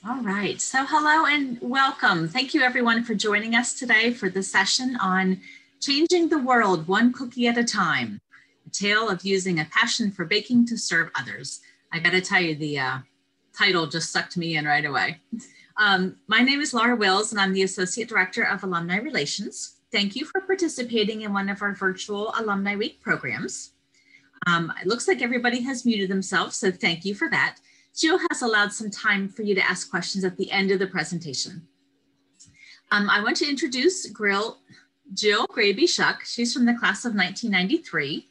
All right, so hello and welcome. Thank you everyone for joining us today for the session on Changing the World One Cookie at a Time, a tale of using a passion for baking to serve others. I gotta tell you, the title just sucked me in right away. My name is Laura Wills and I'm the Associate Director of Alumni Relations. Thank you for participating in one of our virtual Alumni Week programs. It looks like everybody has muted themselves, so thank you for that. Jill has allowed some time for you to ask questions at the end of the presentation. I want to introduce Jill Graby Shuck. She's from the class of 1993.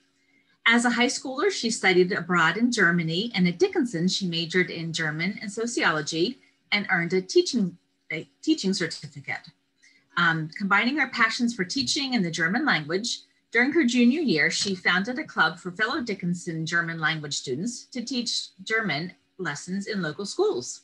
As a high schooler, she studied abroad in Germany, and at Dickinson, she majored in German and sociology and earned a teaching certificate. Combining her passions for teaching and the German language, during her junior year, she founded a club for fellow Dickinson German language students to teach German lessons in local schools.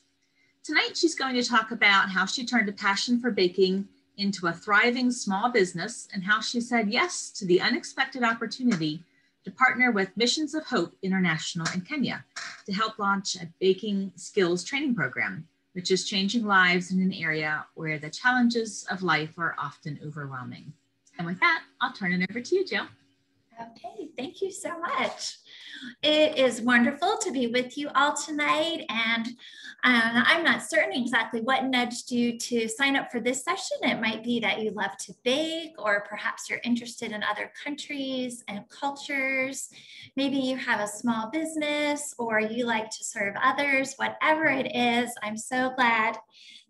Tonight, she's going to talk about how she turned a passion for baking into a thriving small business and how she said yes to the unexpected opportunity to partner with Missions of Hope International in Kenya to help launch a baking skills training program, which is changing lives in an area where the challenges of life are often overwhelming. And with that, I'll turn it over to you, Jill. Okay, thank you so much. It is wonderful to be with you all tonight, and I'm not certain exactly what nudged you to sign up for this session. It might be that you love to bake, or perhaps you're interested in other countries and cultures. Maybe you have a small business, or you like to serve others. Whatever it is, I'm so glad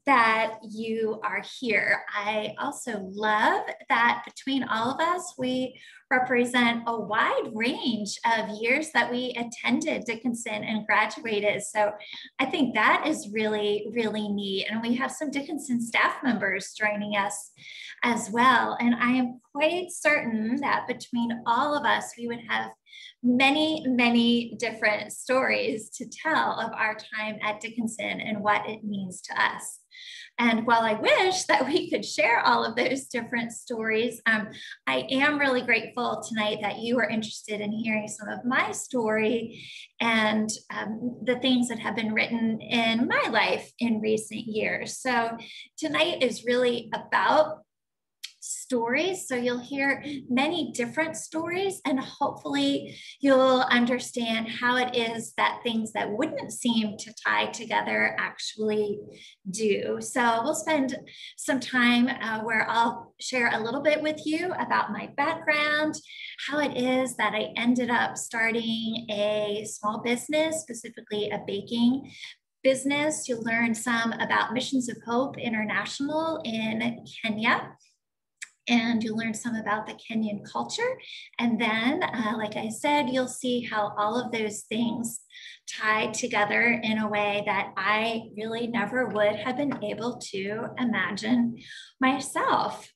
that you are here. I also love that between all of us, we represent a wide range of years that we attended Dickinson and graduated. So I think that is really, really neat. And we have some Dickinson staff members joining us as well. And I am quite certain that between all of us, we would have many, many different stories to tell of our time at Dickinson and what it means to us. And while I wish that we could share all of those different stories, I am really grateful tonight that you are interested in hearing some of my story and the things that have been written in my life in recent years. So tonight is really about stories. So you'll hear many different stories, and hopefully you'll understand how it is that things that wouldn't seem to tie together actually do. So we'll spend some time where I'll share a little bit with you about my background, how it is that I ended up starting a small business, specifically a baking business. You'll learn some about Missions of Hope International in Kenya, and you'll learn some about the Kenyan culture. And then, like I said, you'll see how all of those things tie together in a way that I really never would have been able to imagine myself.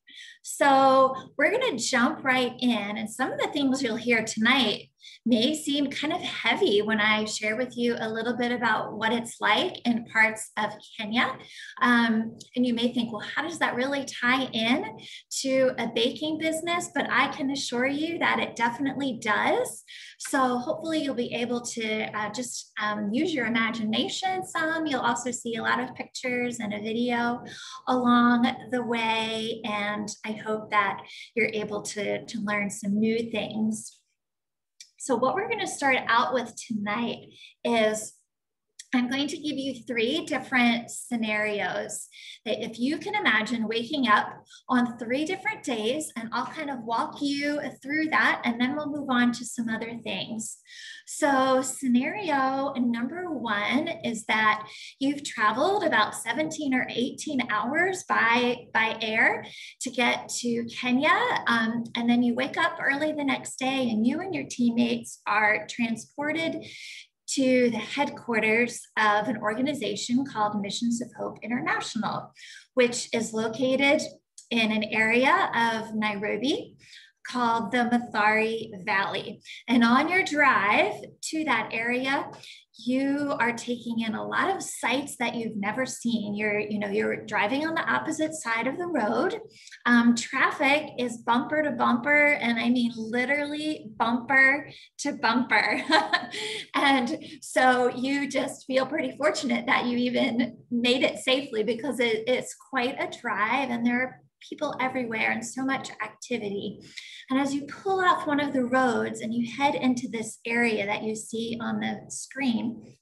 So we're going to jump right in, and some of the things you'll hear tonight may seem kind of heavy when I share with you a little bit about what it's like in parts of Kenya. And you may think, well, how does that really tie in to a baking business? But I can assure you that it definitely does. So hopefully you'll be able to just use your imagination some. You'll also see a lot of pictures and a video along the way. And I hope that you're able to learn some new things. So what we're going to start out with tonight is I'm going to give you 3 different scenarios that if you can imagine waking up on 3 different days, and I'll kind of walk you through that, and then we'll move on to some other things. So scenario number 1 is that you've traveled about 17 or 18 hours by air to get to Kenya, and then you wake up early the next day, and you and your teammates are transported to the headquarters of an organization called Missions of Hope International, which is located in an area of Nairobi called the Mathari Valley. And on your drive to that area, you are taking in a lot of sights that you've never seen. You're driving on the opposite side of the road. Traffic is bumper to bumper, and I mean literally bumper to bumper. And so you just feel pretty fortunate that you even made it safely, because it's quite a drive and there are people everywhere and so much activity. And as you pull off one of the roads and you head into this area that you see on the screen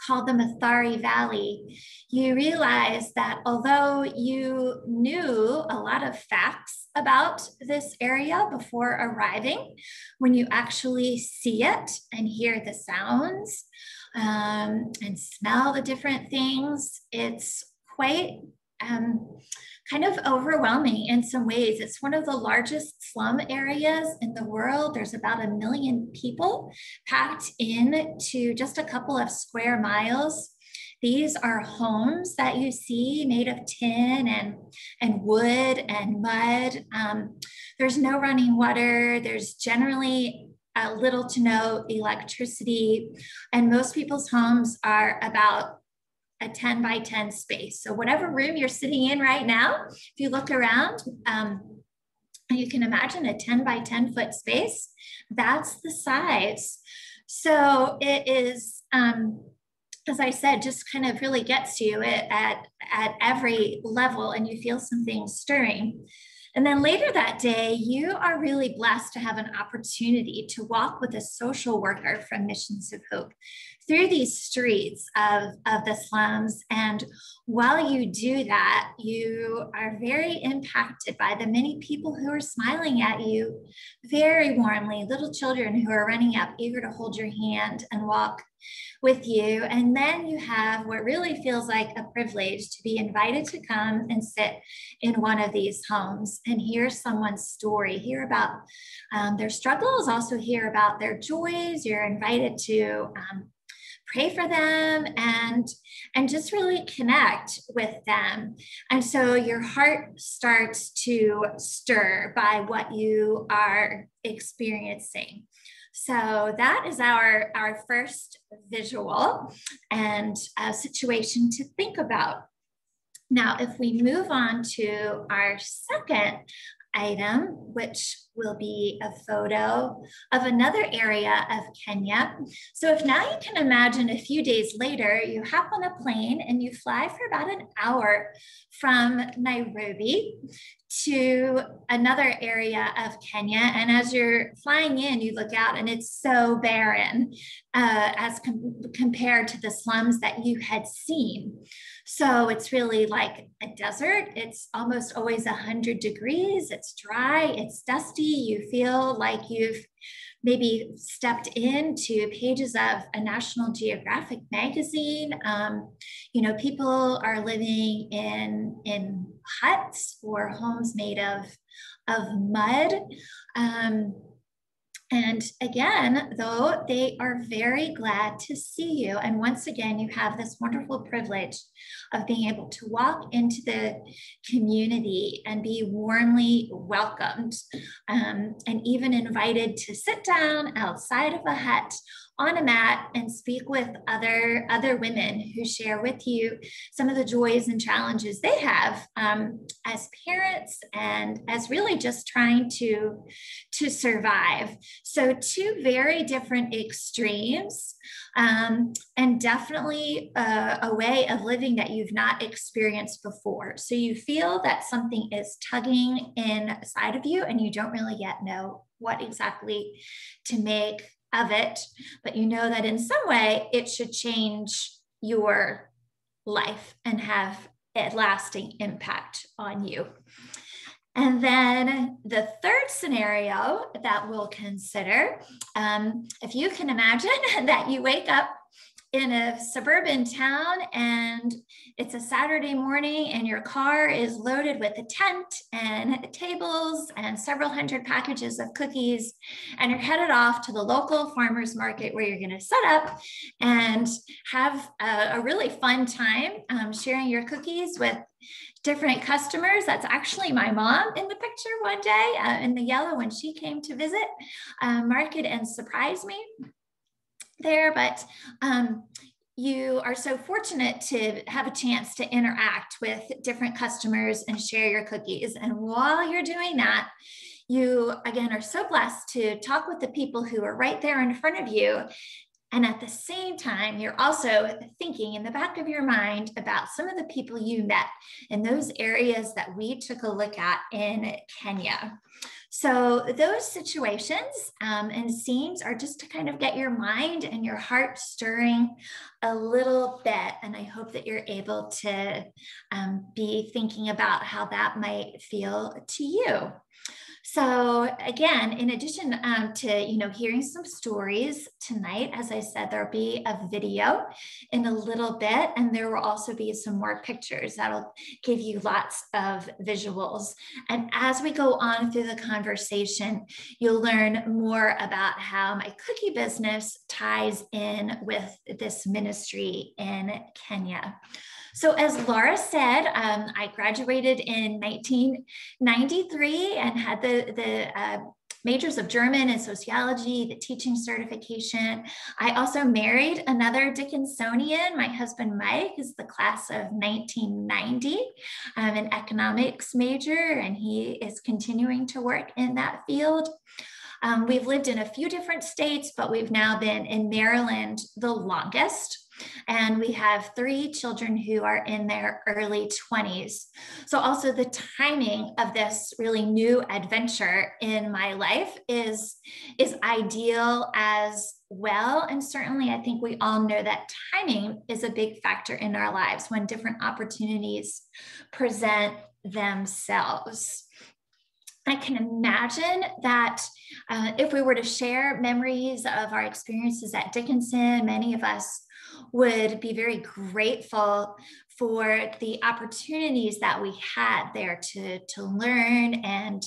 called the Mathari Valley, you realize that although you knew a lot of facts about this area before arriving, when you actually see it and hear the sounds and smell the different things, it's quite kind of overwhelming in some ways. It's one of the largest slum areas in the world. There's about 1 million people packed into just a couple of square miles. These are homes that you see made of tin and wood and mud. There's no running water. There's generally little to no electricity. And most people's homes are about a 10 by 10 space. So whatever room you're sitting in right now, if you look around, you can imagine a 10 by 10 foot space. That's the size. So it is, as I said, just kind of really gets you at every level, and you feel some things stirring. And then later that day, you are really blessed to have an opportunity to walk with a social worker from Missions of Hope through these streets of the slums. And while you do that, you are very impacted by the many people who are smiling at you very warmly, little children who are running up eager to hold your hand and walk with you. And then you have what really feels like a privilege to be invited to come and sit in one of these homes and hear someone's story, hear about their struggles, also hear about their joys. You're invited to pray for them and just really connect with them. And so your heart starts to stir by what you are experiencing. So that is our first visual and situation to think about. Now, if we move on to our second item, which will be a photo of another area of Kenya. So if now you can imagine a few days later, you hop on a plane and you fly for about an hour from Nairobi to another area of Kenya. And as you're flying in, you look out and it's so barren as compared to the slums that you had seen. So it's really like a desert. It's almost always 100 degrees. It's dry, it's dusty. You feel like you've maybe stepped into pages of a National Geographic magazine. People are living in huts or homes made of mud. And again, though, they are very glad to see you. And once again, you have this wonderful privilege of being able to walk into the community and be warmly welcomed, and even invited to sit down outside of a hut on a mat and speak with other women who share with you some of the joys and challenges they have as parents and as really just trying to survive. So two very different extremes, and definitely a way of living that you've not experienced before. So you feel that something is tugging inside of you and you don't really yet know what exactly to make of it, but you know that in some way it should change your life and have a lasting impact on you. And then the third scenario that we'll consider, if you can imagine that you wake up in a suburban town and it's a Saturday morning and your car is loaded with a tent and tables and several hundred packages of cookies, and you're headed off to the local farmers market where you're going to set up and have a really fun time sharing your cookies with different customers. That's actually my mom in the picture one day in the yellow when she came to visit market and surprise me there. But you are so fortunate to have a chance to interact with different customers and share your cookies. And while you're doing that, you again are so blessed to talk with the people who are right there in front of you. And at the same time, you're also thinking in the back of your mind about some of the people you met in those areas that we took a look at in Kenya. So those situations and scenes are just to kind of get your mind and your heart stirring a little bit. And I hope that you're able to be thinking about how that might feel to you. So again, in addition to hearing some stories tonight, as I said, there'll be a video in a little bit, and there will also be some more pictures that'll give you lots of visuals. And as we go on through the conversation, you'll learn more about how my cookie business ties in with this ministry in Kenya. So as Laura said, I graduated in 1993 and had the majors of German and sociology, the teaching certification. I also married another Dickinsonian. My husband, Mike, is the class of 1990, an economics major, and he is continuing to work in that field. We've lived in a few different states, but we've now been in Maryland the longest. And we have 3 children who are in their early 20s. So also the timing of this really new adventure in my life is ideal as well. And certainly I think we all know that timing is a big factor in our lives when different opportunities present themselves. I can imagine that if we were to share memories of our experiences at Dickinson, many of us would be very grateful for the opportunities that we had there to learn and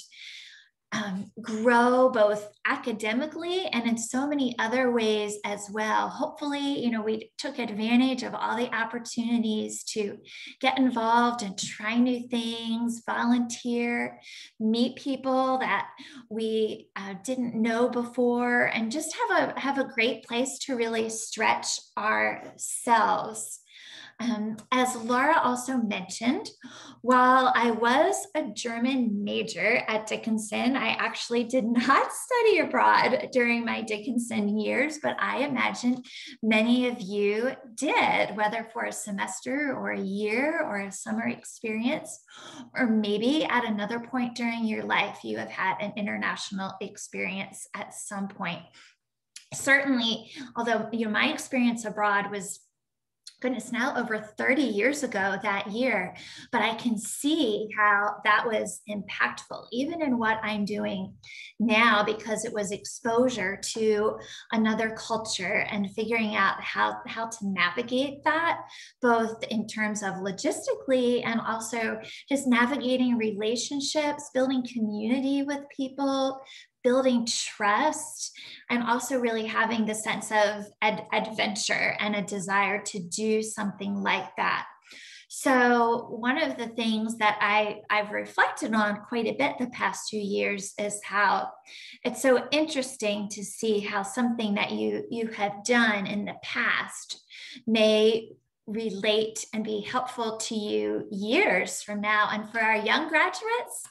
grow both academically and in so many other ways as well. Hopefully, we took advantage of all the opportunities to get involved and try new things, volunteer, meet people that we didn't know before, and just have a great place to really stretch ourselves. As Laura also mentioned, while I was a German major at Dickinson, I actually did not study abroad during my Dickinson years, but I imagine many of you did, whether for a semester or a year or a summer experience, or maybe at another point during your life, you have had an international experience at some point. Certainly, although my experience abroad was now over 30 years ago that year, but I can see how that was impactful, even in what I'm doing now, because it was exposure to another culture and figuring out how to navigate that, both in terms of logistically and also just navigating relationships, building community with people, building trust, and also really having the sense of adventure and a desire to do something like that. So one of the things that I've reflected on quite a bit the past 2 years is how it's so interesting to see how something that you have done in the past may relate and be helpful to you years from now. And for our young graduates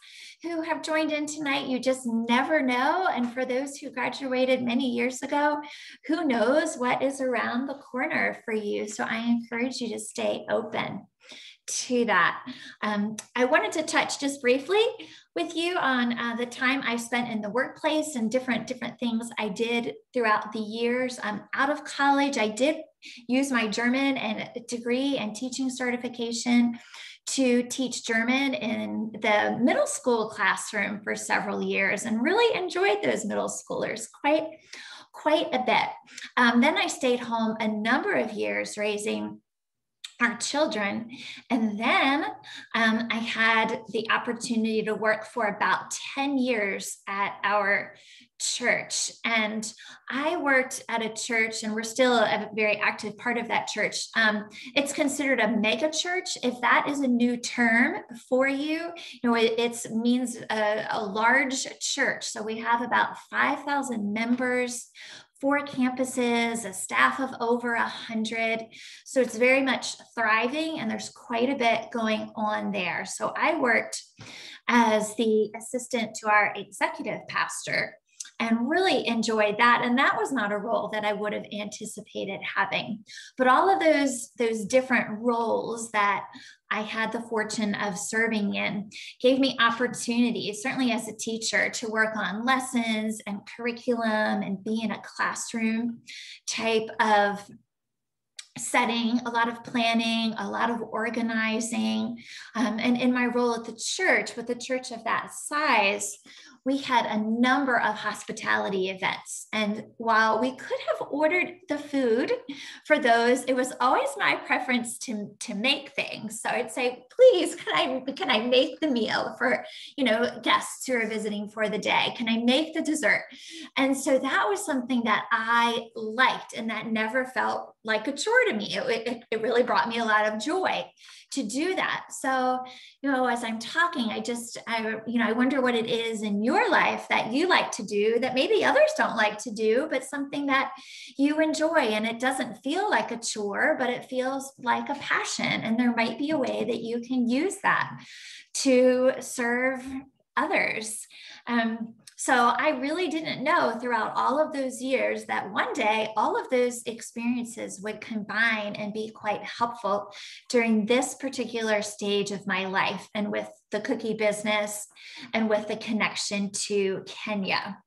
who have joined in tonight, you just never know. And for those who graduated many years ago, who knows what is around the corner for you. So I encourage you to stay open to that. I wanted to touch just briefly with you on the time I spent in the workplace and different things I did throughout the years. Out of college, I did use my German and degree and teaching certification to teach German in the middle school classroom for several years and really enjoyed those middle schoolers quite a bit. Then I stayed home a number of years raising our children. And then I had the opportunity to work for about 10 years at our church. And I worked at a church, and we're still a very active part of that church. It's considered a mega church. If that is a new term for you, it means a large church. So we have about 5,000 members, 4 campuses, a staff of over 100. So it's very much thriving, and there's quite a bit going on there. So I worked as the assistant to our executive pastor and really enjoyed that. And that was not a role that I would have anticipated having. But all of those different roles that I had the fortune of serving in gave me opportunities, certainly as a teacher, to work on lessons and curriculum and be in a classroom type of setting, a lot of planning, a lot of organizing. And in my role at the church, with a church of that size, we had a number of hospitality events. And while we could have ordered the food for those, it was always my preference to make things. So I'd say, please, can I make the meal for, guests who are visiting for the day? Can I make the dessert? And so that was something that I liked, and that never felt like a chore to me. It really brought me a lot of joy to do that. So, as I'm talking, I wonder what it is in your life that you like to do that maybe others don't like to do, but something that you enjoy, and it doesn't feel like a chore, but it feels like a passion. And there might be a way that you can use that to serve others. So I really didn't know throughout all of those years that one day all of those experiences would combine and be quite helpful during this particular stage of my life, and with the cookie business and with the connection to Kenya.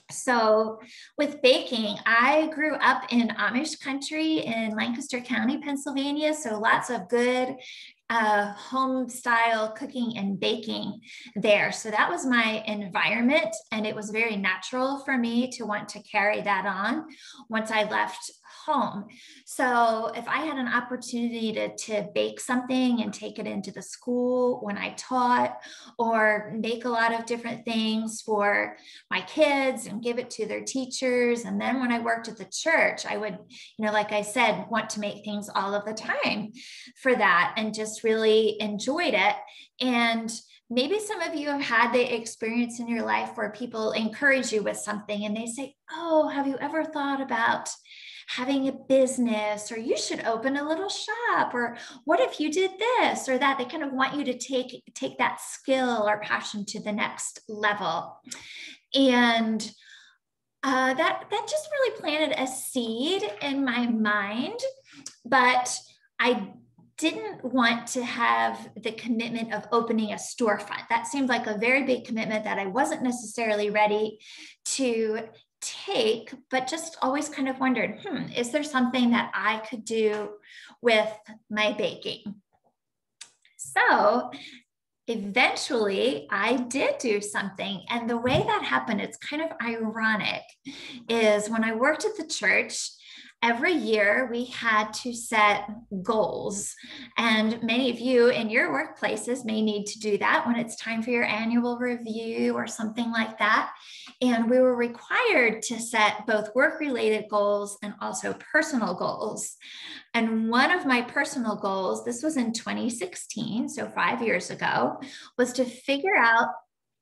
So with baking, I grew up in Amish country in Lancaster County, Pennsylvania. So lots of good home style cooking and baking there. So that was my environment, and it was very natural for me to want to carry that on once I left home. So if I had an opportunity to bake something and take it into the school when I taught, or make a lot of different things for my kids and give it to their teachers. And then when I worked at the church, I would, like I said, want to make things all of the time for that, and just really enjoyed it. And maybe some of you have had the experience in your life where people encourage you with something and they say, oh, have you ever thought about having a business, or you should open a little shop, or what if you did this or that? They kind of want you to take that skill or passion to the next level. And that just really planted a seed in my mind, but I didn't want to have the commitment of opening a storefront. That seemed like a very big commitment that I wasn't necessarily ready to take, but just always kind of wondered, is there something that I could do with my baking? So eventually I did do something. And the way that happened, it's kind of ironic, is when I worked at the church, every year we had to set goals. And many of you in your workplaces may need to do that when it's time for your annual review or something like that. And we were required to set both work-related goals and also personal goals. And one of my personal goals, this was in 2016, so 5 years ago, was to figure out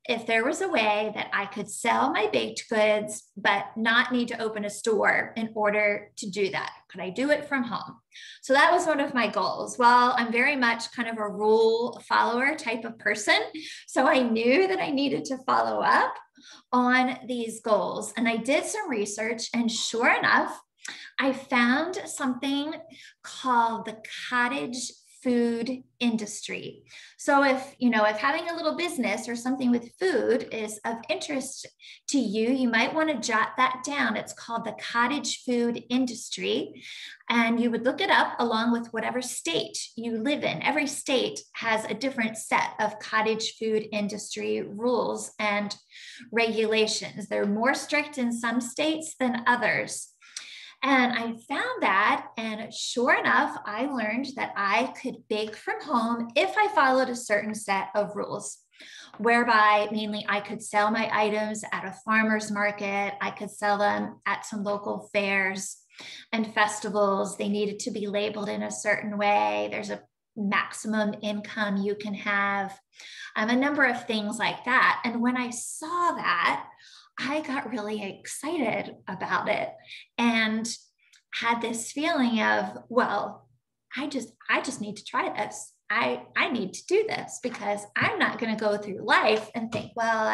if there was a way that I could sell my baked goods, but not need to open a store in order to do that. Could I do it from home? So that was one of my goals. Well, I'm very much kind of a rule follower type of person. So I knew that I needed to follow up on these goals. And I did some research, and sure enough, I found something called the Cottage food industry. So if having a little business or something with food is of interest to you, you might want to jot that down. It's called the cottage food industry. And you would look it up along with whatever state you live in. Every state has a different set of cottage food industry rules and regulations. They're more strict in some states than others. And I found that, and sure enough, I learned that I could bake from home if I followed a certain set of rules, whereby mainly I could sell my items at a farmer's market. I could sell them at some local fairs and festivals. They needed to be labeled in a certain way. There's a maximum income you can have, a number of things like that. And when I saw that, I got really excited about it and had this feeling of, well, I just need to try this. I need to do this, because I'm not going to go through life and think, well,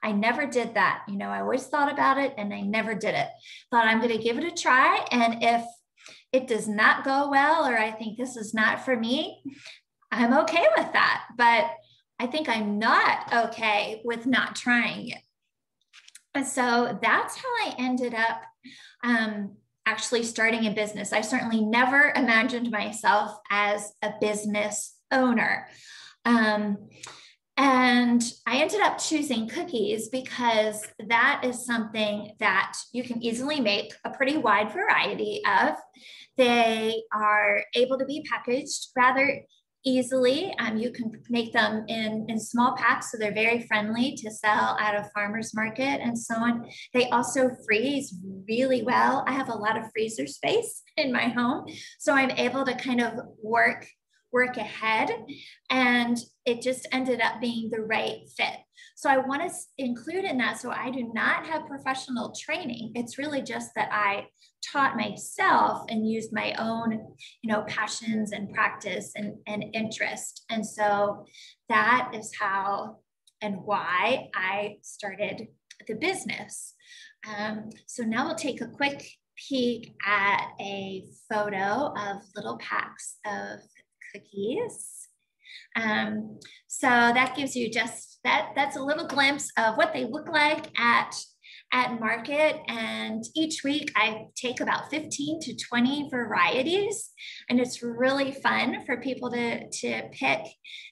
I never did that. I always thought about it and I never did it. Thought I'm going to give it a try. And if it does not go well, or I think this is not for me, I'm okay with that. But I think I'm not okay with not trying it. And so that's how I ended up actually starting a business. I certainly never imagined myself as a business owner. And I ended up choosing cookies because that is something that you can easily make a pretty wide variety of. They are able to be packaged rather easily. You can make them in small packs, so they're very friendly to sell at a farmer's market and so on. They also freeze really well. I have a lot of freezer space in my home, so I'm able to kind of work ahead, and it just ended up being the right fit. So I want to include in that, so I do not have professional training. It's really just that I taught myself and used my own, passions and practice and interest. And so that is how and why I started the business. So now we'll take a quick peek at a photo of little packs of cookies. So that gives you just that's a little glimpse of what they look like at market. And each week I take about 15 to 20 varieties, and it's really fun for people to pick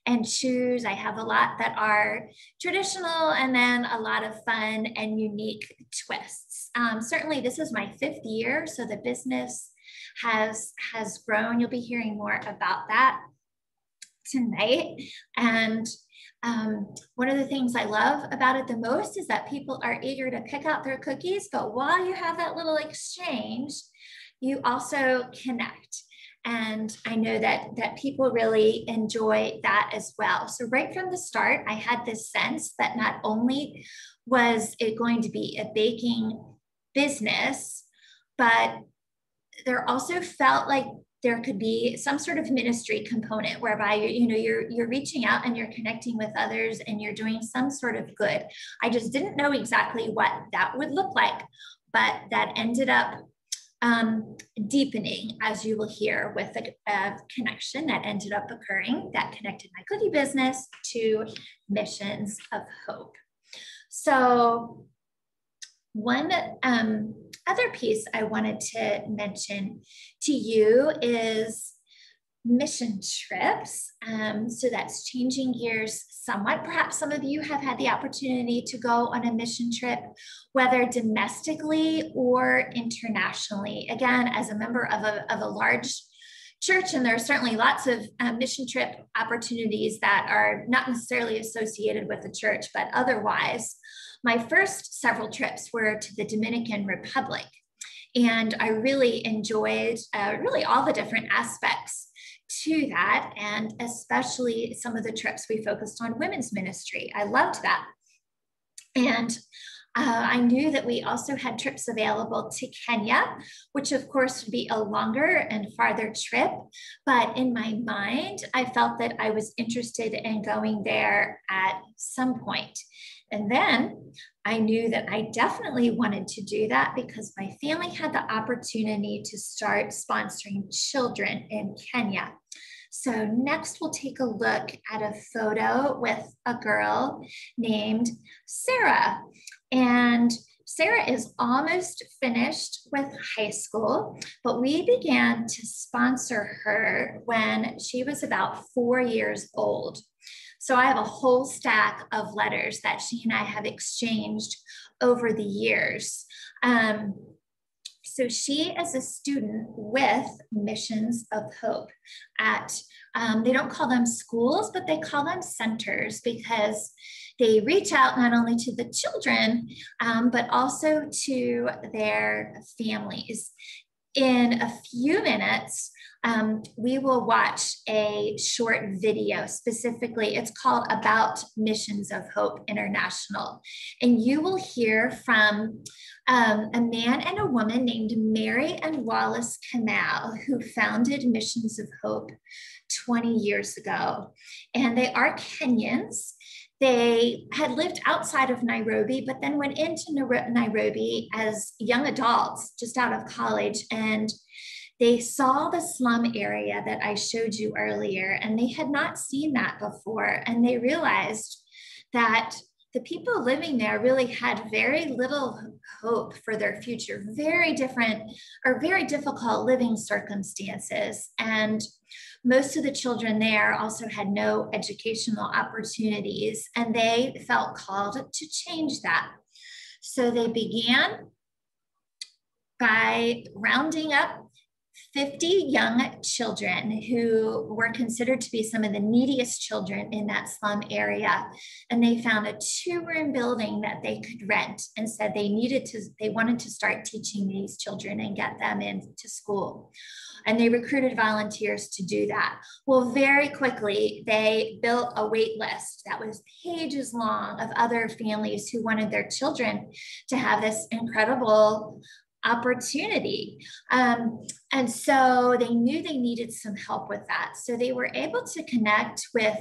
and choose. I have a lot that are traditional, and then a lot of fun and unique twists. Certainly this is my 5th year, so the business has grown. You'll be hearing more about that tonight. And one of the things I love about it the most is that people are eager to pick out their cookies, but while you have that little exchange, you also connect. And I know that people really enjoy that as well. So right from the start, I had this sense that not only was it going to be a baking business, but there also felt like there could be some sort of ministry component whereby you're reaching out and you're connecting with others and you're doing some sort of good. I just didn't know exactly what that would look like, but that ended up deepening, as you will hear, with a connection that ended up occurring that connected my cookie business to Missions of Hope. So one other piece I wanted to mention to you is mission trips. So that's changing gears somewhat. Perhaps some of you have had the opportunity to go on a mission trip, whether domestically or internationally. Again, as a member of a large church, and there are certainly lots of mission trip opportunities that are not necessarily associated with the church, but otherwise. My first several trips were to the Dominican Republic, and I really enjoyed really all the different aspects to that, and especially some of the trips we focused on women's ministry. I loved that. And I knew that we also had trips available to Kenya, which of course would be a longer and farther trip. But in my mind, I felt that I was interested in going there at some point. And then I knew that I definitely wanted to do that because my family had the opportunity to start sponsoring children in Kenya. So next we'll take a look at a photo with a girl named Sarah. And Sarah is almost finished with high school, but we began to sponsor her when she was about 4 years old. So I have a whole stack of letters that she and I have exchanged over the years. So she is a student with Missions of Hope at, they don't call them schools, but they call them centers because they reach out not only to the children, but also to their families. In a few minutes, we will watch a short video. Specifically, it's called About Missions of Hope International. And you will hear from a man and a woman named Mary and Wallace Canal, who founded Missions of Hope 20 years ago. And they are Kenyans. They had lived outside of Nairobi, but then went into Nairobi as young adults, just out of college. And they saw the slum area that I showed you earlier, and they had not seen that before. And they realized that the people living there really had very little hope for their future, very different or very difficult living circumstances. And most of the children there also had no educational opportunities, and they felt called to change that. So they began by rounding up 50 young children who were considered to be some of the neediest children in that slum area. And they found a 2-room building that they could rent and said they wanted to start teaching these children and get them into school. And they recruited volunteers to do that. Well, very quickly, they built a wait list that was pages long of other families who wanted their children to have this incredible opportunity. And so they knew they needed some help with that. So they were able to connect with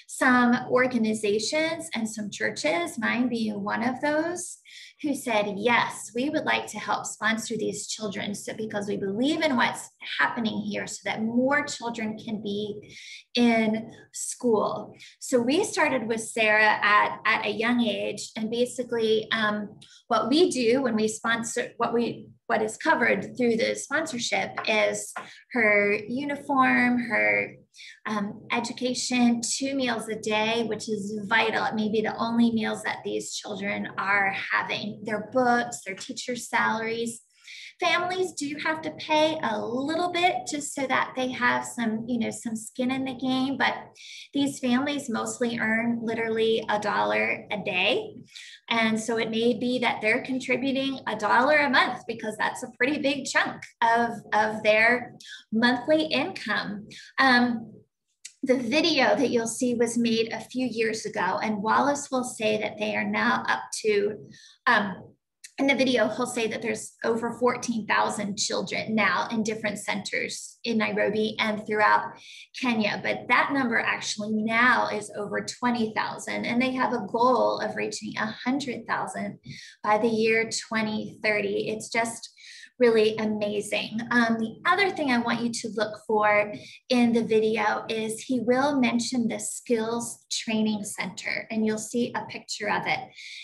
some organizations and some churches, mine being one of those, who said, yes, we would like to help sponsor these children because we believe in what's happening here so that more children can be in school. So we started with Sarah at a young age, and basically what we do when we sponsor, what is covered through the sponsorship is her uniform, her education, 2 meals a day, which is vital. It may be the only meals that these children are having. Their books, their teachers' salaries. Families do have to pay a little bit just so that they have some, some skin in the game, but these families mostly earn literally $1 a day. And so it may be that they're contributing $1 a month because that's a pretty big chunk of their monthly income. The video that you'll see was made a few years ago, and Wallace will say that they are now up to, in the video, he'll say that there's over 14,000 children now in different centers in Nairobi and throughout Kenya. But that number actually now is over 20,000, and they have a goal of reaching 100,000 by the year 2030. It's just really amazing. The other thing I want you to look for in the video is he will mention the Skills Training Center, and you'll see a picture of it.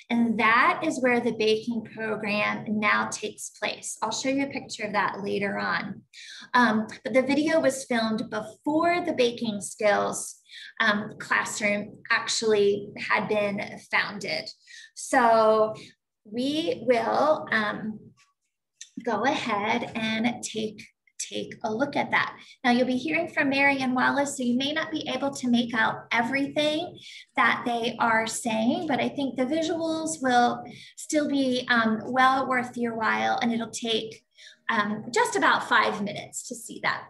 And that is where the baking program now takes place. I'll show you a picture of that later on. But the video was filmed before the baking skills classroom actually had been founded. So we will go ahead and take a look at that. Now you'll be hearing from Mary and Wallace, so you may not be able to make out everything that they are saying, but I think the visuals will still be well worth your while, and it'll take just about 5 minutes to see that.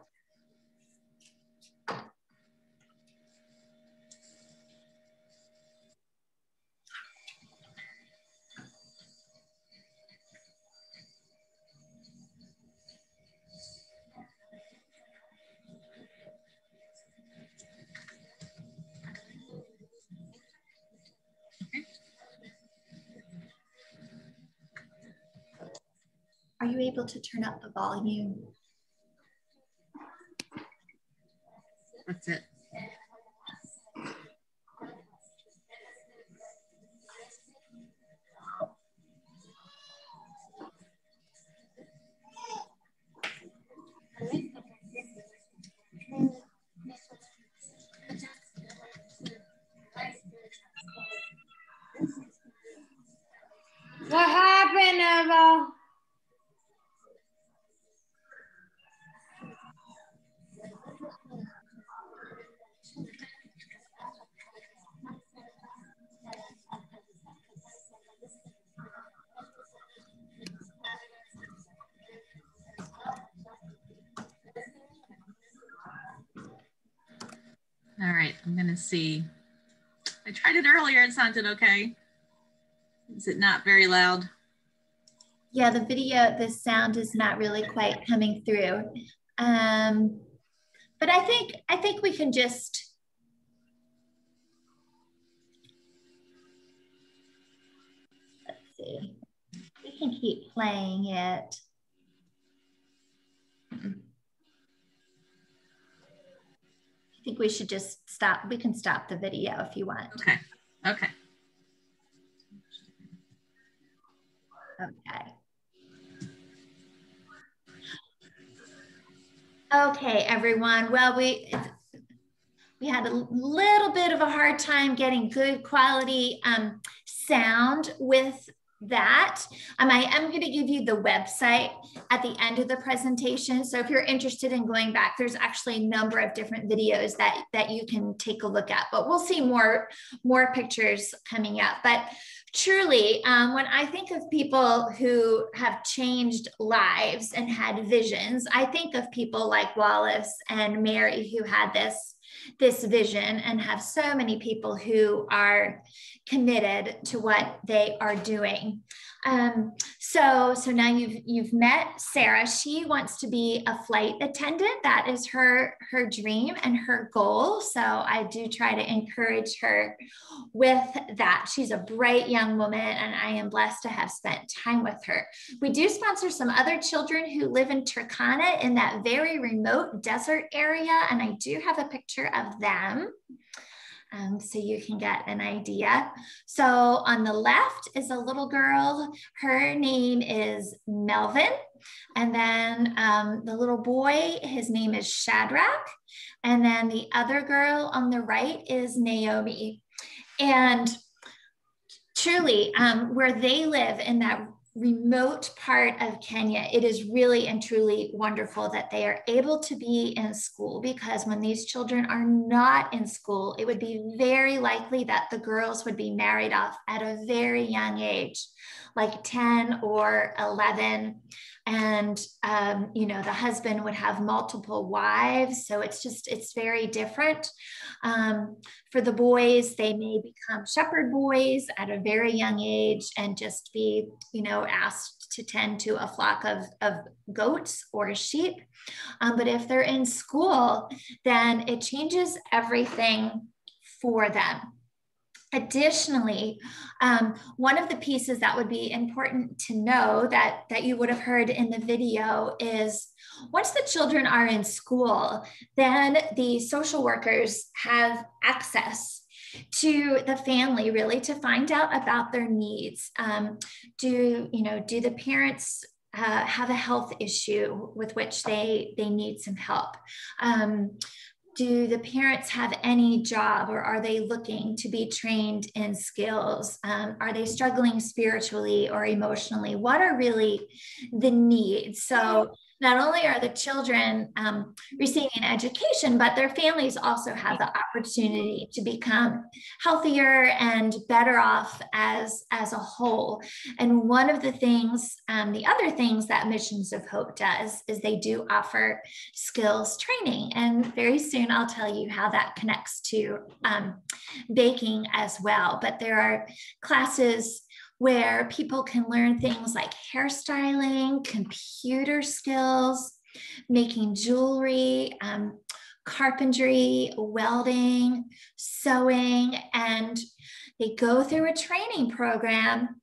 Are you able to turn up the volume? That's it. What happened, Eva? All right, I'm gonna see. I tried it earlier, it sounded okay. Is it not very loud? Yeah, the video, the sound is not really quite coming through. But I think we can just, let's see, we can keep playing it. I think we should just stop. We can stop the video if you want. Okay, okay. Okay. Okay, everyone. Well, we had a little bit of a hard time getting good quality sound with that. I am going to give you the website at the end of the presentation. So if you're interested in going back, there's actually a number of different videos that you can take a look at, but we'll see more pictures coming up. But truly, when I think of people who have changed lives and had visions, I think of people like Wallace and Mary who had this vision, and have so many people who are committed to what they are doing. So now you've met Sarah. She wants to be a flight attendant. That is her dream and her goal. So I do try to encourage her with that. She's a bright young woman, and I am blessed to have spent time with her. We do sponsor some other children who live in Turkana, in that very remote desert area, and I do have a picture of them. So you can get an idea. So on the left is a little girl. Her name is Melvin. And then the little boy, his name is Shadrach. And then the other girl on the right is Naomi. And truly, where they live in that remote part of Kenya, it is really and truly wonderful that they are able to be in school, because when these children are not in school, it would be very likely that the girls would be married off at a very young age, like 10 or 11. And, the husband would have multiple wives. So it's very different. For the boys, they may become shepherd boys at a very young age and just be, asked to tend to a flock of goats or sheep. But if they're in school, then it changes everything for them. Additionally, one of the pieces that would be important to know that you would have heard in the video is, once the children are in school, then the social workers have access to the family, really, to find out about their needs. Do the parents have a health issue with which they need some help? Do the parents have any job, or are they looking to be trained in skills? Are they struggling spiritually or emotionally? What are really the needs? So not only are the children receiving an education, but their families also have the opportunity to become healthier and better off as a whole. And one of the things, the other things that Missions of Hope does is they do offer skills training. And very soon I'll tell you how that connects to baking as well. But there are classes where people can learn things like hairstyling, computer skills, making jewelry, carpentry, welding, sewing, and they go through a training program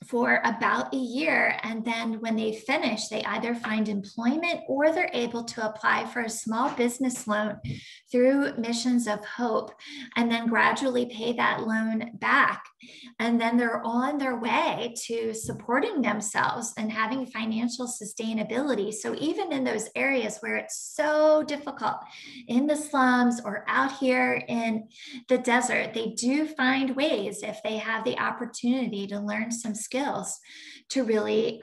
for about a year. And then when they finish, they either find employment or they're able to apply for a small business loan through Missions of Hope, and then gradually pay that loan back. And then they're on their way to supporting themselves and having financial sustainability. So even in those areas where it's so difficult, in the slums or out here in the desert, they do find ways, if they have the opportunity to learn some skills, to really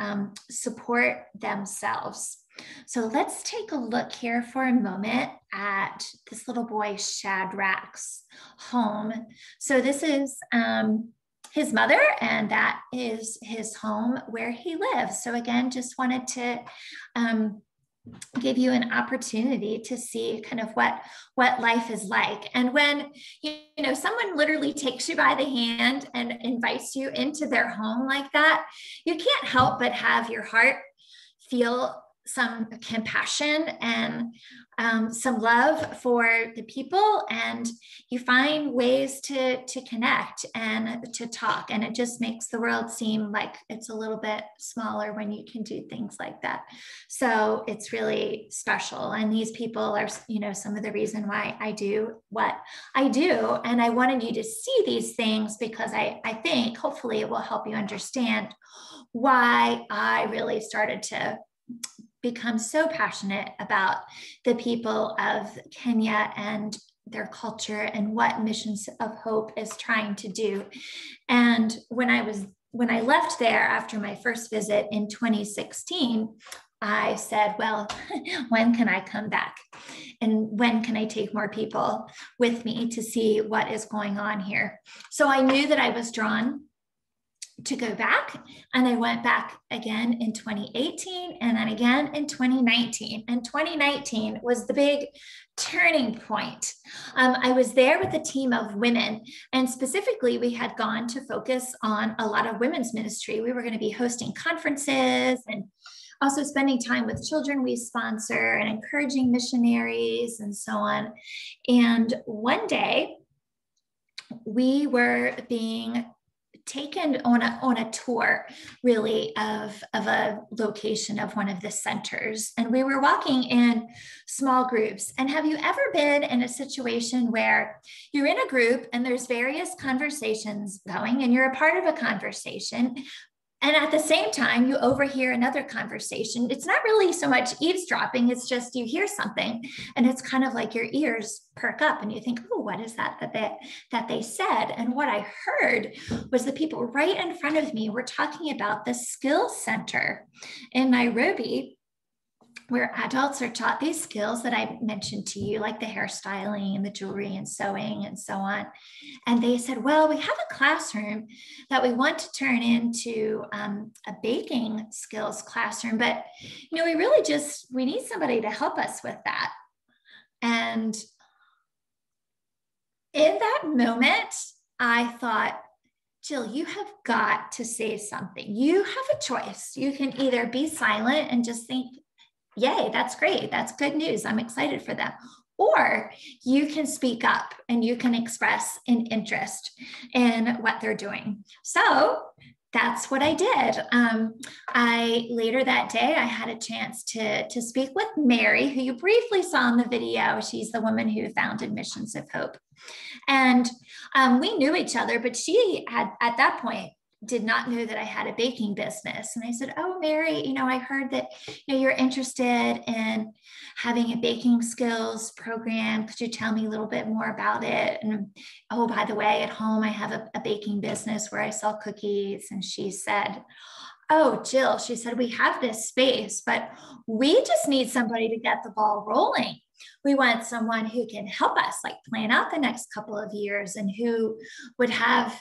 support themselves. So let's take a look here for a moment at this little boy Shadrach's home. So this is his mother, and that is his home where he lives. So again, just wanted to give you an opportunity to see kind of what life is like. And when someone literally takes you by the hand and invites you into their home like that, you can't help but have your heart feel some compassion and some love for the people, and you find ways to connect and to talk, and it just makes the world seem like it's a little bit smaller when you can do things like that. So it's really special, and these people are some of the reason why I do what I do. And I wanted you to see these things because I think hopefully it will help you understand why I really started to become so passionate about the people of Kenya and their culture and what Missions of Hope is trying to do. And when I left there after my first visit in 2016, I said, well, when can I come back? And when can I take more people with me to see what is going on here? So I knew that I was drawn to go back, and I went back again in 2018 and then again in 2019. And 2019 was the big turning point. I was there with a team of women, and specifically we had gone to focus on a lot of women's ministry. We were going to be hosting conferences and also spending time with children we sponsor and encouraging missionaries and so on. And one day we were being taken on a tour really of a location of one of the centers, and we were walking in small groups. And have you ever been in a situation where you're in a group and there's various conversations going and you're a part of a conversation, and at the same time, you overhear another conversation? It's not really so much eavesdropping, it's just you hear something and it's kind of like your ears perk up and you think, oh, what is that they said? And what I heard was the people right in front of me were talking about the skills center in Nairobi, where adults are taught these skills that I mentioned to you, like the hairstyling and the jewelry and sewing and so on. And they said, well, we have a classroom that we want to turn into a baking skills classroom, but we need somebody to help us with that. And in that moment, I thought, Jill, you have got to say something. You have a choice. You can either be silent and just think, yay, that's great. That's good news. I'm excited for them. Or you can speak up and you can express an interest in what they're doing. So that's what I did. Later that day, I had a chance to speak with Mary, who you briefly saw in the video. She's the woman who founded Missions of Hope. And we knew each other, but she had, at that point, did not know that I had a baking business. And I said, oh, Mary, I heard that you're interested in having a baking skills program. Could you tell me a little bit more about it? And oh, by the way, at home, I have a baking business where I sell cookies. And she said, oh, Jill, she said, we have this space, but we just need somebody to get the ball rolling. We want someone who can help us plan out the next couple of years and who would have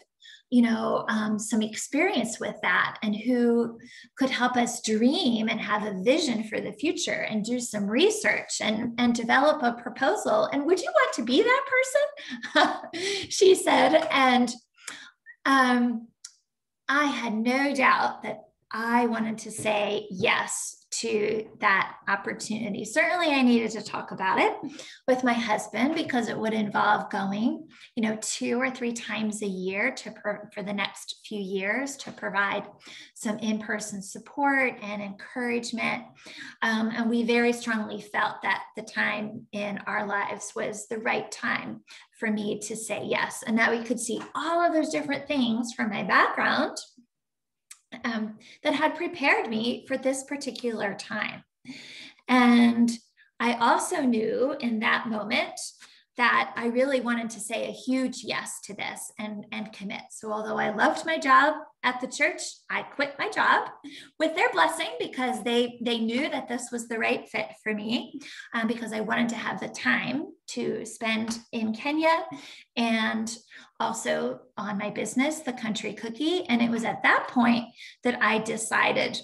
some experience with that, and who could help us dream and have a vision for the future and do some research and develop a proposal. And would you want to be that person? She said. And I had no doubt that I wanted to say yes to that opportunity. Certainly I needed to talk about it with my husband because it would involve going, 2 or 3 times a year for the next few years to provide some in-person support and encouragement. And we very strongly felt that the time in our lives was the right time for me to say yes, and that we could see all of those different things from my background that had prepared me for this particular time. And I also knew in that moment that I really wanted to say a huge yes to this and commit. So although I loved my job at the church, I quit my job with their blessing because they knew that this was the right fit for me, because I wanted to have the time to spend in Kenya and also on my business, The Country Cookie. And it was at that point that I decided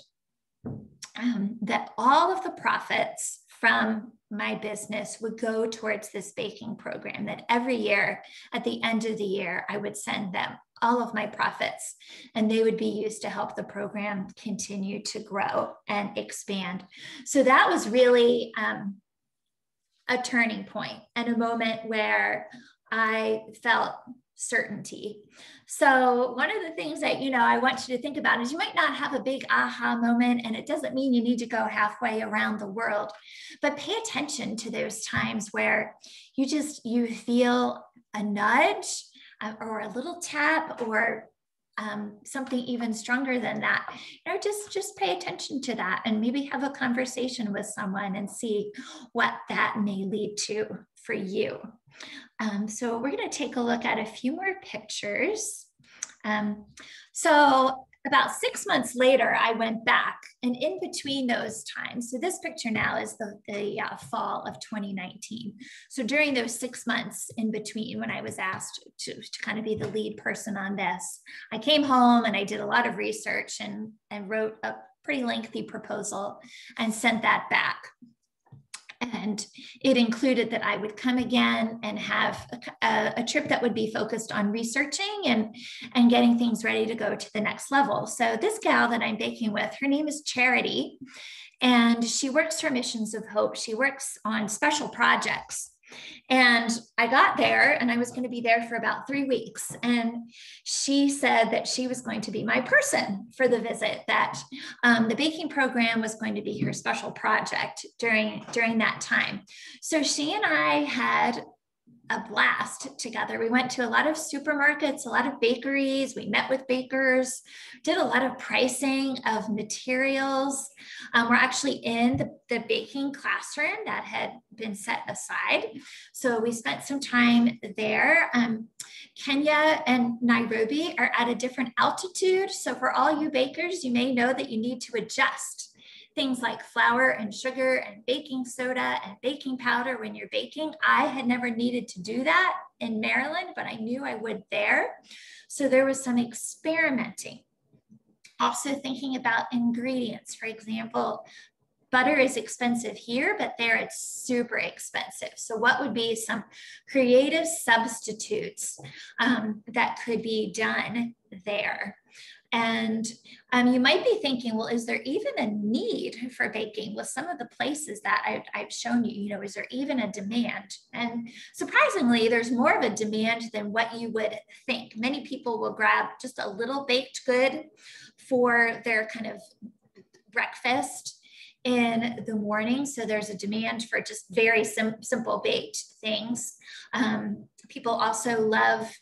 that all of the profits from my business would go towards this baking program, that every year at the end of the year, I would send them all of my profits and they would be used to help the program continue to grow and expand. So that was really a turning point and a moment where I felt certainty. So one of the things that, I want you to think about is you might not have a big aha moment, and it doesn't mean you need to go halfway around the world, but pay attention to those times where you feel a nudge or a little tap or something even stronger than that. Just pay attention to that and maybe have a conversation with someone and see what that may lead to for you. So we're going to take a look at a few more pictures. So about 6 months later, I went back, and in between those times, so this picture now is the fall of 2019. So during those 6 months in between, when I was asked to kind of be the lead person on this, I came home and I did a lot of research and wrote a pretty lengthy proposal and sent that back. And it included that I would come again and have a trip that would be focused on researching and getting things ready to go to the next level. So this gal that I'm baking with, her name is Charity, and she works for Missions of Hope. She works on special projects. And I got there and I was going to be there for about 3 weeks. And she said that she was going to be my person for the visit, that the baking program was going to be her special project during that time. So she and I had a blast together. We went to a lot of supermarkets, a lot of bakeries. We met with bakers, did a lot of pricing of materials. We're actually in the baking classroom that had been set aside. So we spent some time there. Kenya and Nairobi are at a different altitude. So for all you bakers, you may know that you need to adjust things like flour and sugar and baking soda and baking powder when you're baking. I had never needed to do that in Maryland, but I knew I would there. So there was some experimenting. Also thinking about ingredients. For example, butter is expensive here, but there it's super expensive. So what would be some creative substitutes that could be done there? And you might be thinking, well, is there even a need for baking with some of the places that I've shown you? Is there even a demand? And surprisingly, there's more of a demand than what you would think. Many people will grab just a little baked good for their kind of breakfast in the morning. So there's a demand for just very simple baked things. People also love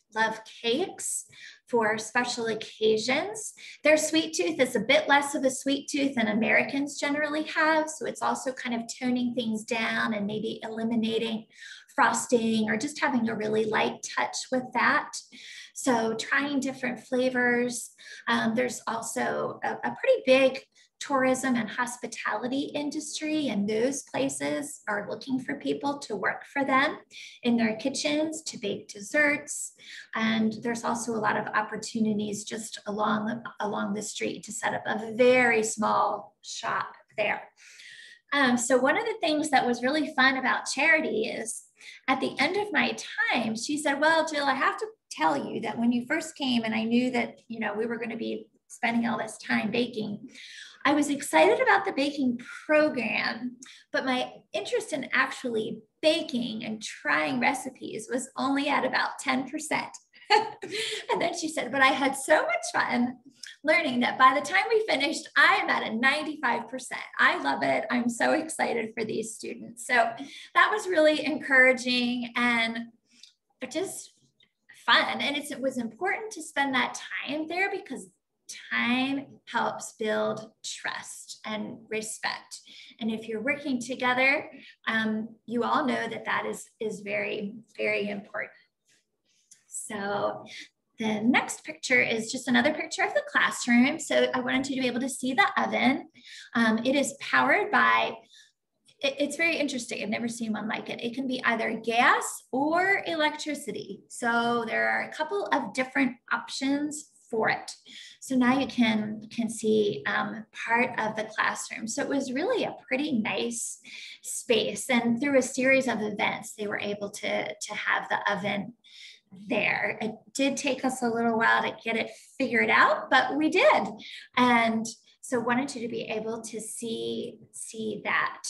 cakes for special occasions. Their sweet tooth is a bit less of a sweet tooth than Americans generally have. So it's also kind of toning things down and maybe eliminating frosting or just having a really light touch with that. So trying different flavors. There's also a pretty big tourism and hospitality industry, and those places are looking for people to work for them in their kitchens to bake desserts. And there's also a lot of opportunities just along the street to set up a very small shop there. So one of the things that was really fun about Charity is at the end of my time, she said, well, Jill, I have to tell you that when you first came and I knew that, we were going to be spending all this time baking, I was excited about the baking program, but my interest in actually baking and trying recipes was only at about 10%. And then she said, but I had so much fun learning that by the time we finished, I am at a 95%. I love it. I'm so excited for these students. So that was really encouraging and just fun. And it was important to spend that time there because time helps build trust and respect. And if you're working together, you all know that that is very, very important. So the next picture is just another picture of the classroom. So I wanted you to be able to see the oven. It is powered by, it's very interesting. I've never seen one like it. It can be either gas or electricity. So there are a couple of different options for it. So now you can see part of the classroom. So it was really a pretty nice space. And through a series of events, they were able to have the oven there. It did take us a little while to get it figured out, but we did. And so wanted you to be able to see that.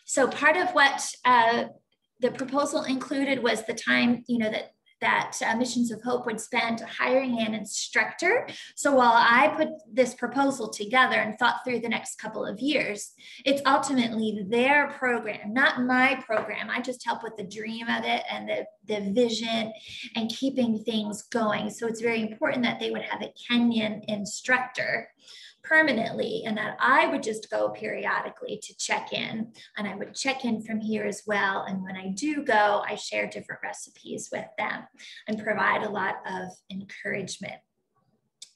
So part of what the proposal included was the time, that Missions of Hope would spend hiring an instructor. So while I put this proposal together and thought through the next couple of years, it's ultimately their program, not my program. I just help with the dream of it and the vision and keeping things going. So it's very important that they would have a Kenyan instructor permanently and that I would just go periodically to check in, and I would check in from here as well. And when I do go, I share different recipes with them and provide a lot of encouragement.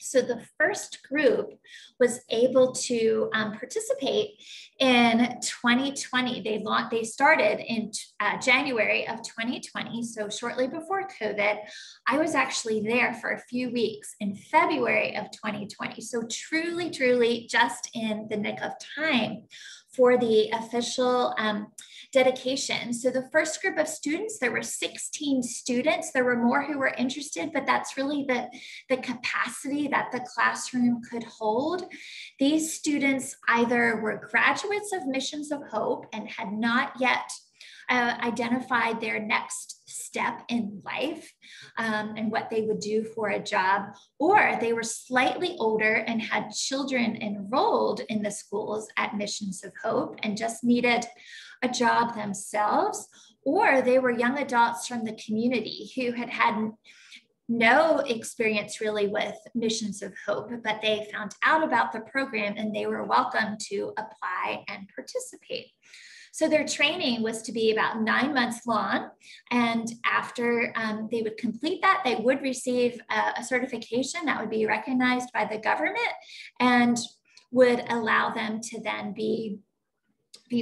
So the first group was able to participate in 2020. They started in January of 2020, so shortly before COVID. I was actually there for a few weeks in February of 2020. So truly, truly just in the nick of time for the official dedication. So the first group of students, there were 16 students. There were more who were interested, but that's really the capacity that the classroom could hold. These students either were graduates of Missions of Hope and had not yet identified their next step in life and what they would do for a job, or they were slightly older and had children enrolled in the schools at Missions of Hope and just needed a job themselves, or they were young adults from the community who had no experience really with Missions of Hope, but they found out about the program and they were welcome to apply and participate. So their training was to be about 9 months long. And after they would complete that, they would receive a certification that would be recognized by the government and would allow them to then be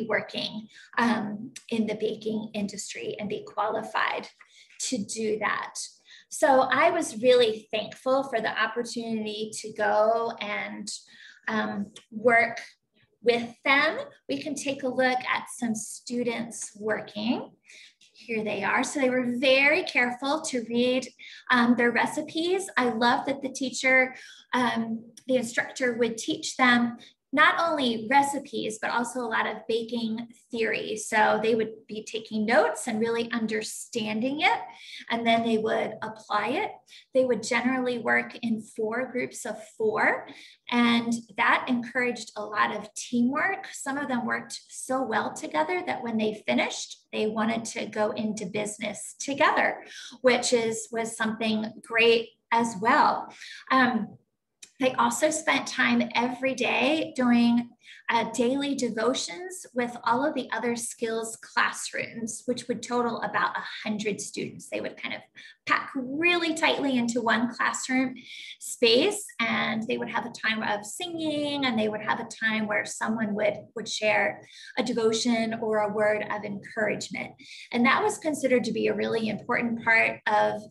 working in the baking industry and be qualified to do that. So I was really thankful for the opportunity to go and work with them. We can take a look at some students working. Here they are. So they were very careful to read their recipes. I love that the teacher, the instructor would teach them not only recipes, but also a lot of baking theory. So they would be taking notes and really understanding it, and then they would apply it. They would generally work in 4 groups of 4, and that encouraged a lot of teamwork. Some of them worked so well together that when they finished, they wanted to go into business together, which was something great as well. They also spent time every day doing daily devotions with all of the other skills classrooms, which would total about 100 students. They would kind of pack really tightly into one classroom space, and they would have a time of singing, and they would have a time where someone would share a devotion or a word of encouragement. And that was considered to be a really important part of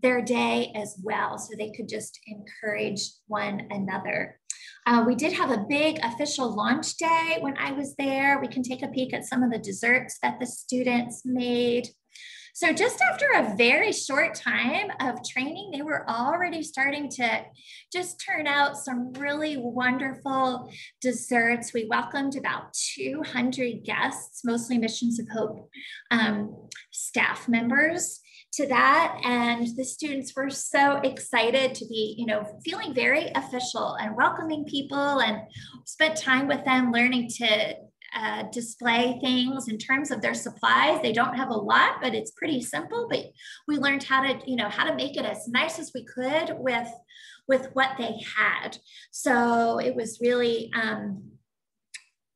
their day as well, so they could just encourage one another. We did have a big official launch day when I was there. We can take a peek at some of the desserts that the students made. So just after a very short time of training, they were already starting to just turn out some really wonderful desserts. We welcomed about 200 guests, mostly Missions of Hope staff members to that. And the students were so excited to be, you know, feeling very official and welcoming people, and spent time with them learning to display things in terms of their supplies. They don't have a lot, but it's pretty simple, but we learned how to, you know, how to make it as nice as we could with what they had. So it was really,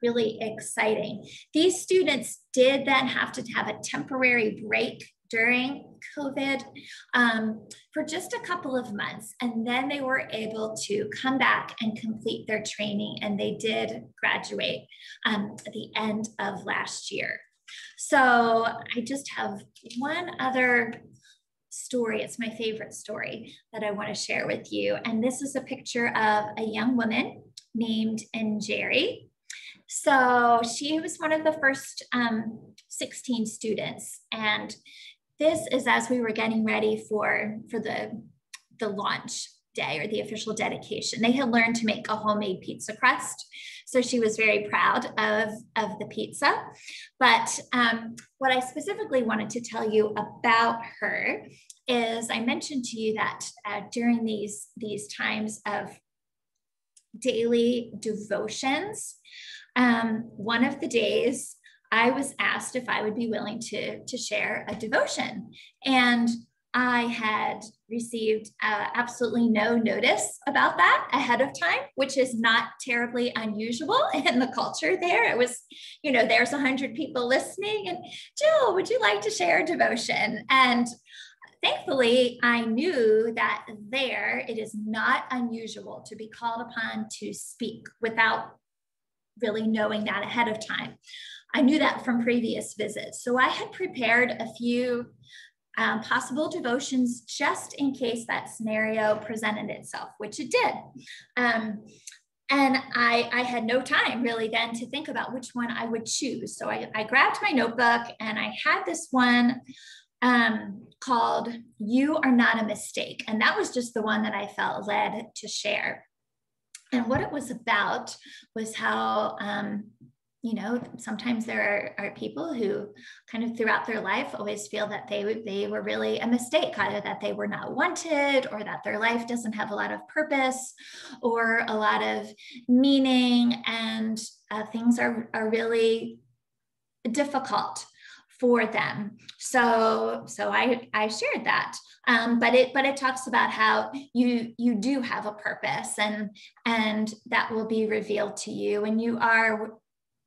really exciting. These students did then have to have a temporary break during COVID for just a couple of months. And then they were able to come back and complete their training, and they did graduate at the end of last year. So I just have one other story. It's my favorite story that I want to share with you. And this is a picture of a young woman named Jerry. So she was one of the first 16 students, and this is as we were getting ready for the launch day, or the official dedication. They had learned to make a homemade pizza crust, so she was very proud of the pizza. But what I specifically wanted to tell you about her is, I mentioned to you that during these times of daily devotions, one of the days I was asked if I would be willing to share a devotion. And I had received absolutely no notice about that ahead of time, which is not terribly unusual in the culture there. It was, you know, there's 100 people listening, and Jill, would you like to share a devotion? And thankfully, I knew that there it is not unusual to be called upon to speak without really knowing that ahead of time. I knew that from previous visits. So I had prepared a few possible devotions just in case that scenario presented itself, which it did. And I had no time really then to think about which one I would choose. So I grabbed my notebook, and I had this one called "You Are Not a Mistake." And that was just the one that I felt led to share. And what it was about was how, you know, sometimes there are people who kind of throughout their life always feel that they were really a mistake, either that they were not wanted, or that their life doesn't have a lot of purpose or a lot of meaning, and things are really difficult for them. So I shared that. But it talks about how you do have a purpose, and that will be revealed to you, and you are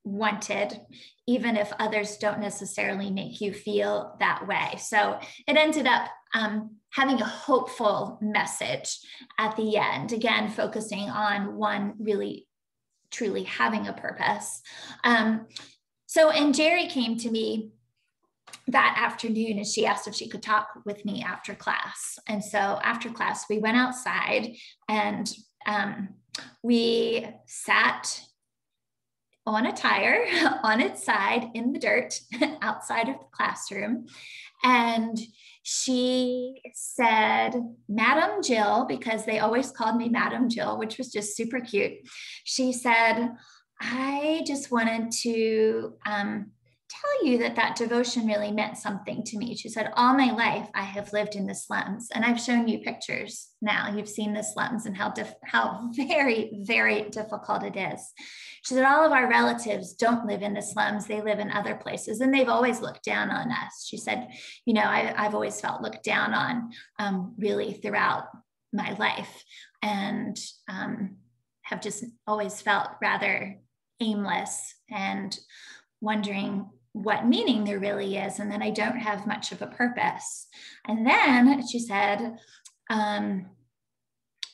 wanted, even if others don't necessarily make you feel that way. So it ended up having a hopeful message at the end, again, focusing on one really truly having a purpose. And Jerry came to me that afternoon, and she asked if she could talk with me after class. And so after class, we went outside, and we sat on a tire on its side in the dirt outside of the classroom. And she said, "Madam Jill," because they always called me Madam Jill, which was just super cute. She said, "I just wanted to tell you that devotion really meant something to me." She said, "All my life I have lived in the slums," and I've shown you pictures now. You've seen the slums and how very, very difficult it is. She said, "All of our relatives don't live in the slums. They live in other places, and they've always looked down on us." She said, "You know, I've always felt looked down on really throughout my life, and have just always felt rather aimless and wondering what meaning there really is, and then I don't have much of a purpose." And then she said,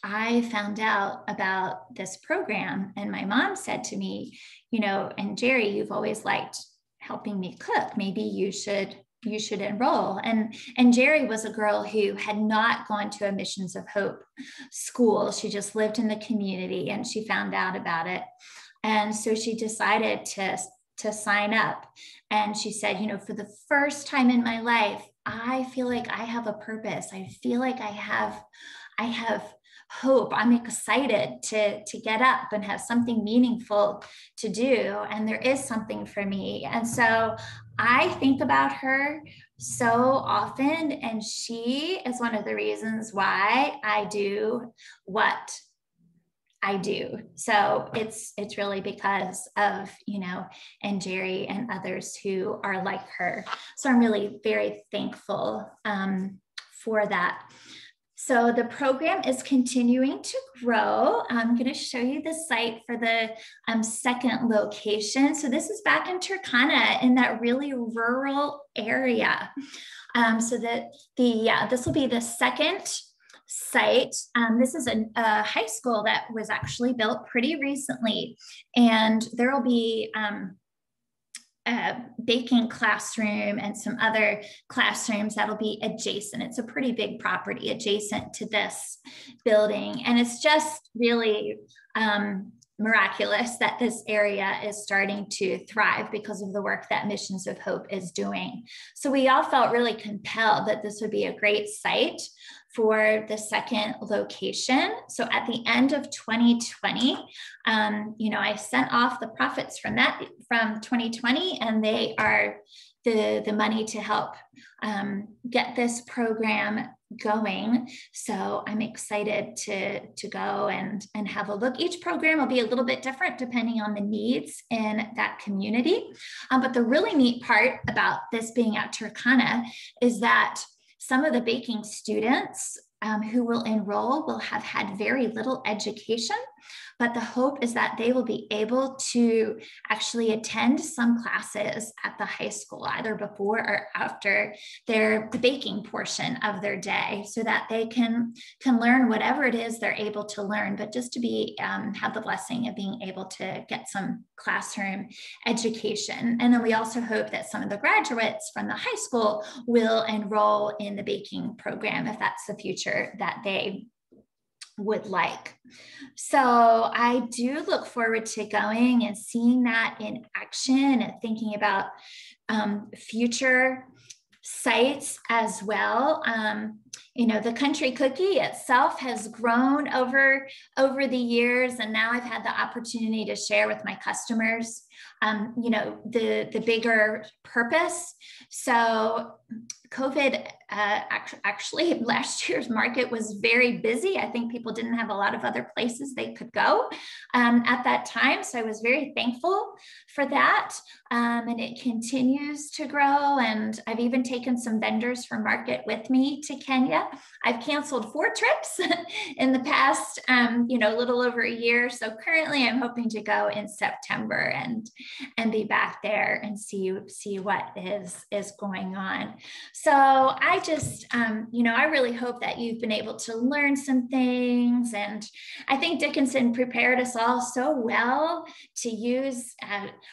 "I found out about this program, and my mom said to me, you know, and Jerry, you've always liked helping me cook. Maybe you should enroll." And Jerry was a girl who had not gone to a Missions of Hope school. She just lived in the community, and she found out about it. And so she decided to sign up. And she said, "You know, for the first time in my life, I feel like I have a purpose. I feel like I have hope. I'm excited to get up and have something meaningful to do. And there is something for me. And so I think about her so often, and she is one of the reasons why I do what I do. So it's really because of, and Jerry and others who are like her. So I'm really very thankful for that. So the program is continuing to grow. I'm going to show you the site for the second location. So this is back in Turkana, in that really rural area. So that this will be the second site. This is a high school that was actually built pretty recently, and there will be a baking classroom and some other classrooms that'll be adjacent. It's a pretty big property adjacent to this building. And it's just really miraculous that this area is starting to thrive because of the work that Missions of Hope is doing. So we all felt really compelled that this would be a great site for the second location. So at the end of 2020, I sent off the profits from 2020, and they are the money to help get this program going. So I'm excited to go and have a look. Each program will be a little bit different depending on the needs in that community. But the really neat part about this being at Turkana is that some of the baking students who will enroll will have had very little education, but the hope is that they will be able to actually attend some classes at the high school, either before or after the baking portion of their day, so that they can learn whatever it is they're able to learn, but just to be have the blessing of being able to get some classroom education. And then we also hope that some of the graduates from the high school will enroll in the baking program if that's the future that they would like. So I do look forward to going and seeing that in action and thinking about future sites as well. The country cookie itself has grown over the years, and now I've had the opportunity to share with my customers, the bigger purpose. So COVID, actually last year's market was very busy. I think people didn't have a lot of other places they could go at that time. So I was very thankful for that. And it continues to grow. And I've even taken some vendors from market with me to Kenya. I've canceled 4 trips in the past, little over a year. So currently I'm hoping to go in September and be back there and see what is going on. So I just, I really hope that you've been able to learn some things. And I think Dickinson prepared us all so well to use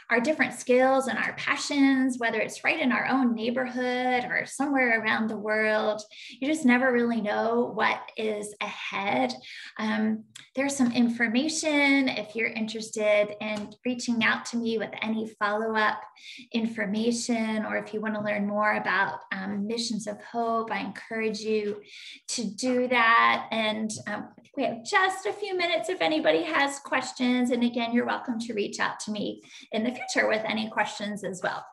our different skills and our passions, whether it's right in our own neighborhood or somewhere around the world. You just never really know what is ahead. There's some information if you're interested in reaching out to me with any follow-up information, or if you want to learn more about Missions of Hope, I encourage you to do that. And I think we have just a few minutes if anybody has questions. And again, you're welcome to reach out to me in the future with any questions as well.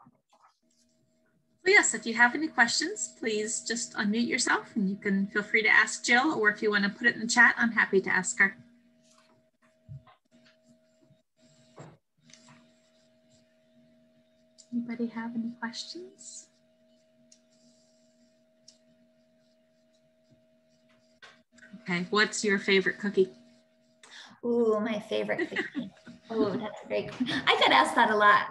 Well, yes, if you have any questions, please just unmute yourself and you can feel free to ask Jill, or if you want to put it in the chat, I'm happy to ask her. Anybody have any questions? Okay, what's your favorite cookie? Ooh, my favorite cookie. Oh, that's great. I get asked that a lot.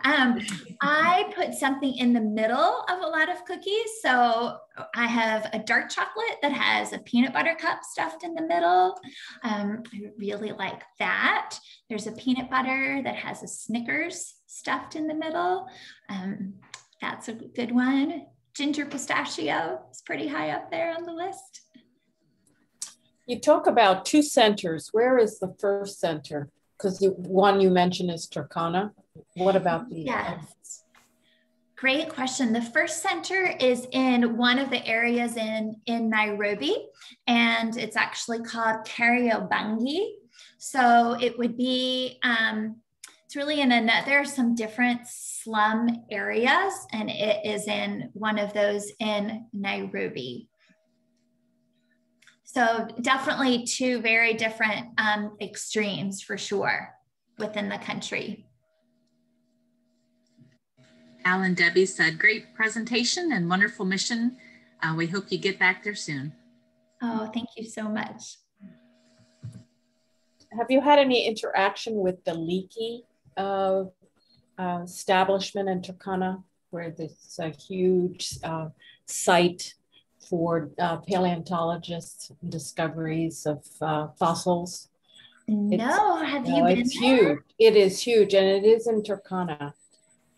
I put something in the middle of a lot of cookies. So I have a dark chocolate that has a peanut butter cup stuffed in the middle. I really like that. There's a peanut butter that has a Snickers stuffed in the middle. That's a good one. Ginger pistachio is pretty high up there on the list. You talk about 2 centers. Where is the first center? Because the one you mentioned is Turkana. What about the Yes. Great question. The first center is in one of the areas in Nairobi, and it's actually called Kariobangi. So it would be, it's really there are some different slum areas, and it is in one of those in Nairobi. So definitely two very different extremes for sure within the country. Al and Debbie said, great presentation and wonderful mission. We hope you get back there soon. Oh, thank you so much. Have you had any interaction with the Leaky establishment in Turkana, where there's a huge site for paleontologists and discoveries of fossils? No, have you been it's there? Huge. It is huge, and it is in Turkana.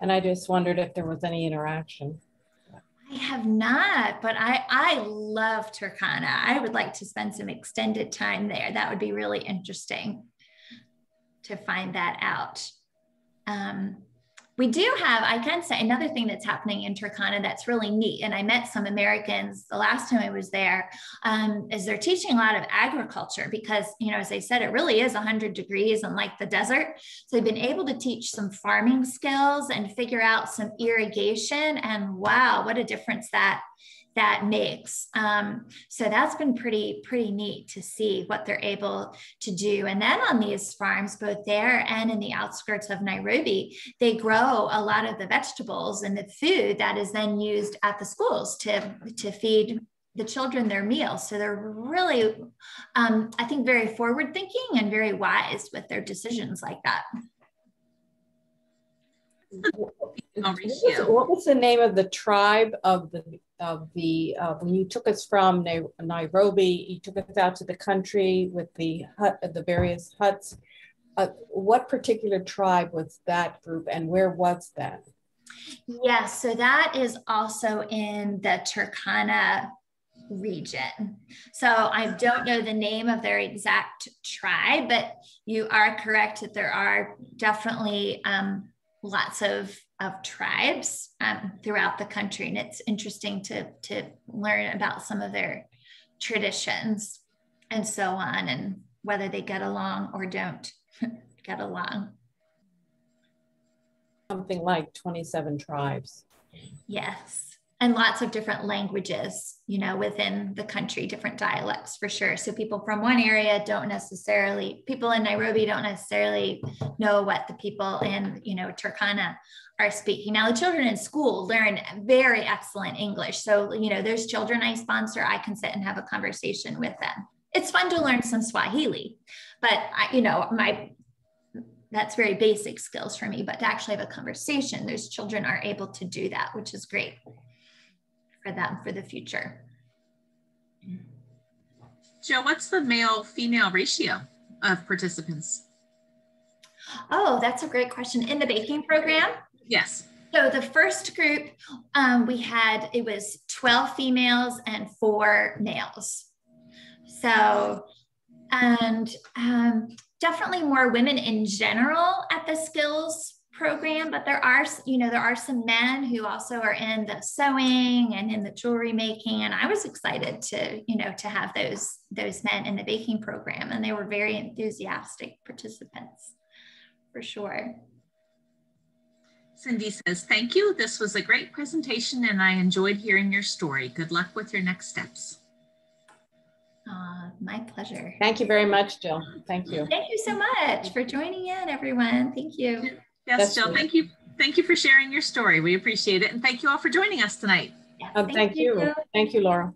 And I just wondered if there was any interaction. I have not, but I love Turkana. I would like to spend some extended time there. That would be really interesting to find that out. We do have, I can say, another thing that's happening in Turkana that's really neat. And I met some Americans the last time I was there, is they're teaching a lot of agriculture because, you know, as I said, it really is 100 degrees and like the desert. So they've been able to teach some farming skills and figure out some irrigation, and wow, what a difference that makes. So that's been pretty neat to see what they're able to do. And then on these farms, both there and in the outskirts of Nairobi, they grow a lot of the vegetables and the food that is then used at the schools to feed the children their meals. So they're really, I think, very forward thinking and very wise with their decisions like that. What was the name of the tribe of the when you took us from Nairobi, you took us out to the country with the various huts? What particular tribe was that group, and where was that? Yes, so that is also in the Turkana region. So I don't know the name of their exact tribe, but you are correct that there are definitely lots of tribes throughout the country. And it's interesting to learn about some of their traditions and so on, and whether they get along or don't get along. Something like 27 tribes. Yes. And lots of different languages, you know, within the country, different dialects for sure. So people from one area people in Nairobi don't necessarily know what the people in, you know, Turkana are speaking. Now, the children in school learn very excellent English. So, you know, there's children I sponsor, I can sit and have a conversation with them. It's fun to learn some Swahili, but you know, that's very basic skills for me, but to actually have a conversation, those children are able to do that, which is great for them for the future. Jill, what's the male-female ratio of participants? Oh, that's a great question. In the baking program? Yes. So the first group, it was 12 females and 4 males. So, and definitely more women in general at the skills program, but there are some men who also are in the sewing and in the jewelry making. And I was excited to have those men in the baking program, and they were very enthusiastic participants for sure. Cindy says, thank you. This was a great presentation and I enjoyed hearing your story. Good luck with your next steps. My pleasure. Thank you very much, Jill. Thank you. Thank you so much for joining in, everyone. Thank you. Yes, Jill, thank you. Thank you for sharing your story. We appreciate it. And thank you all for joining us tonight. Yes, thank you. Thank you, Laura.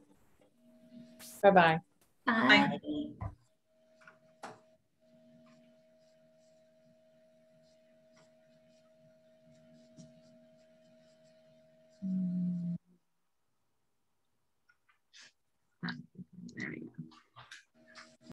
Bye-bye. Bye. Bye.